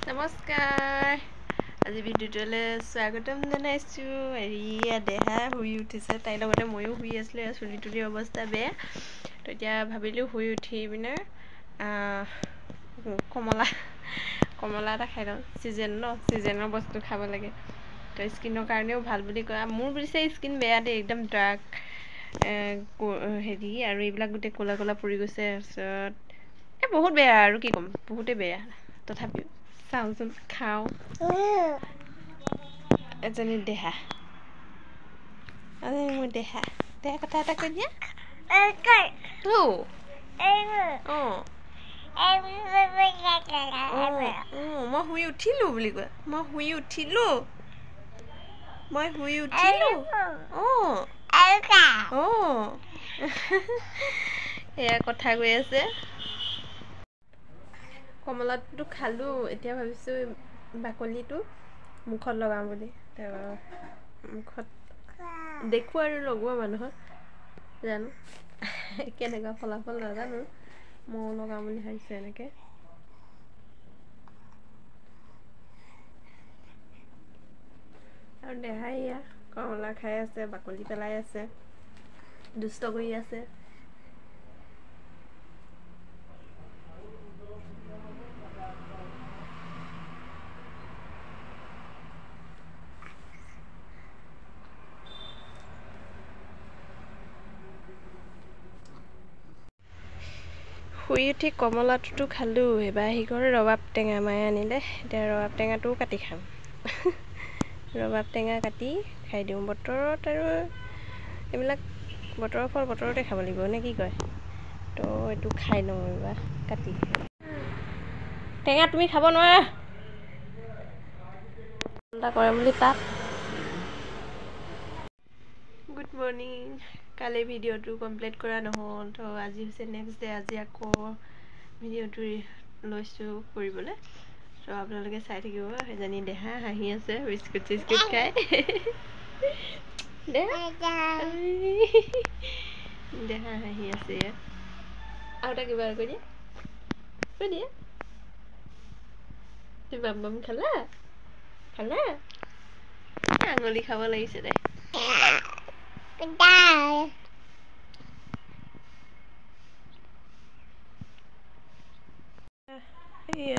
নমস্কাৰ আজি ভিডিঅ'টোলৈ স্বাগতম জনাইছো। এৰিয়া দেহা শুই উঠিছে, তাইৰ লগতে ময়ো শুই আছিলোঁ। চুলি তুলিৰ অৱস্থা বেয়া, তো এতিয়া ভাবিলোঁ শুই উঠি পিনে কমলা এটা খাই লওঁ। ছিজনৰ বস্তু খাব লাগে, তো স্কিনৰ কাৰণেও ভাল বুলি কয়। মোৰ পিছে স্কিন বেয়া দেই, একদম ডাৰ্ক হেৰি, আৰু এইবিলাক গোটেই ক'লা ক'লা পৰি গৈছে। তাৰপিছত বহুত বেয়া, আৰু কি ক'ম, বহুতেই বেয়া। তথাপিও চাওঁচোন, খাওঁ। এজনী দেহা, মোৰ দেহা কথা এটা কৈ দিয়া। মই শুই উঠিলো বুলি কয়। মই শুই উঠিলো এয়া কথা কৈ আছে। কমলাটো খালোঁ, এতিয়া ভাবিছোঁ বাকলিটো মুখত লগাওঁ বুলি। মুখত দেখোঁ আৰু লগোৱা মানুহক, জানো কেনেকুৱা ফলাফল নাজানো। ময়ো লগাওঁ বুলি ভাবিছোঁ এনেকৈ। আৰু দেহাই এয়া কমলা খাই আছে, বাকলি পেলাই আছে, দুষ্ট কৰি আছে। শুই উঠি কমলাটোতো খালোঁ। এইবাৰ আহি গ'ল ৰবাব টেঙা, মায়ে আনিলে। এতিয়া ৰবাব টেঙাটোও কাটি খাম। ৰবাব টেঙা কাটি খাই দিওঁ। বতৰত আৰু এইবিলাক বতৰৰ ফল বতৰতে খাব লাগিব, নে কি কয়? তো এইটো খাই লওঁ এইবাৰ কাটি। টেঙা তুমি খাব নোৱাৰা, কৰে বুলি তাত। Good morning. কালি ভিডিঅ'টো কমপ্লিট কৰা নহ'ল, তো আজি হৈছে নেক্সট ডে। আজি আকৌ ভিডিঅ'টো লৈছোঁ কৰিবলৈ, তো আপোনালোকে চাই থাকিব। সেইজনী দেহা হাঁহি আছে, বিস্কুট চিস্কুট খাই। দেহা হাঁহি আছে ইয়াত। আৰু এটা কিবা কৈ দিয়া, তুমি বাম খালা আঙুলি খাব লাগিছে দে।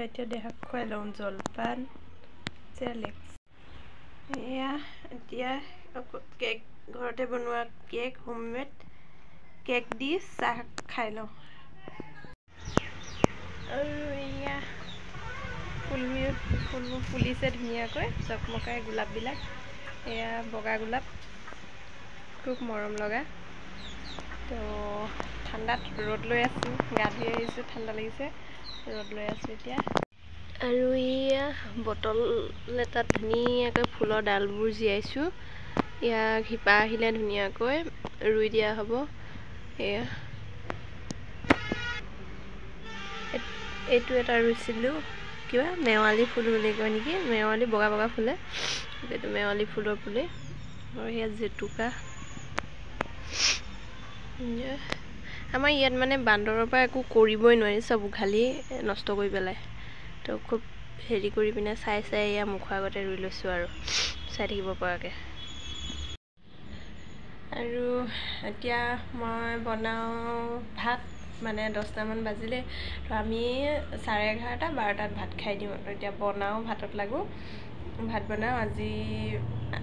এতিয়া দেহাক খুৱাই লওঁ জলপান, চেৰেলেক্স। এয়া এতিয়া কেক, ঘৰতে বনোৱা কেক, হোমমেড কেক দি চাহ খাই লওঁ। আৰু এয়া ফুলবোৰ ফুলিছে ধুনীয়াকৈ, চকমকাই গোলাপবিলাক। এয়া বগা গোলাপ, খুব মৰম লগা। তো ঠাণ্ডাত ৰ'দ লৈ আছোঁ, গা ধুই আহিছোঁ, ঠাণ্ডা লাগিছে, ৰ'দ লৈ আছোঁ এতিয়া। আৰু এয়া বটল এটাত ধুনীয়াকৈ ফুলৰ ডালবোৰ জীয়াইছোঁ। ইয়াক শিপা আহিলে ধুনীয়াকৈ ৰুই দিয়া হ'ব। এয়া এইটো এটা ৰুইছিলোঁ, কিবা মেৱালী ফুল বুলি কয় নেকি, মেৱালী বগা বগা ফুলে, এইটো মেৱালী ফুলৰ পুলি। আৰু সেয়া জেতুকা। আমাৰ ইয়াত মানে বান্দৰৰ পৰা একো কৰিবই নোৱাৰি, চব উঘালি নষ্ট কৰি পেলায়। তো খুব হেৰি কৰি পিনে চাই এয়া মুখৰ আগতে ৰুই লৈছোঁ, আৰু চাই থাকিব পৰাকৈ। আৰু এতিয়া মই বনাওঁ ভাত, মানে 10টামান বাজিলে। তো আমি 11:30, 12টাত ভাত খাই দিওঁ। তো এতিয়া বনাওঁ, ভাতত লাগোঁ, ভাত বনাওঁ। আজি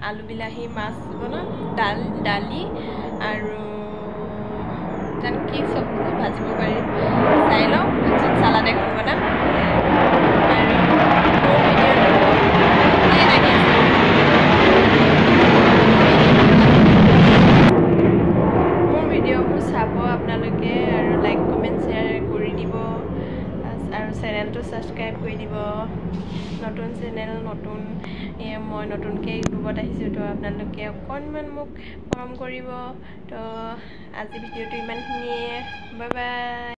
আলু বিলাহী মাছ বনাওঁ, দালি আৰু জানো কি চব্জি ভাজিব পাৰি চাই লওঁ। তাৰপিছত চালাড এখন বনাম। আপোনালোকে আৰু লাইক কমেণ্ট শ্বেয়াৰ কৰি দিব, আৰু চেনেলটো ছাবস্ক্ৰাইব কৰি দিব। নতুন চেনেল, মই নতুনকৈ ইউটিউবত আহিছোঁ, তো আপোনালোকে অকণমান মোক মৰম কৰিব। তো আজি ভিডিঅ'টো ইমানখিনিয়ে, বাই বাই।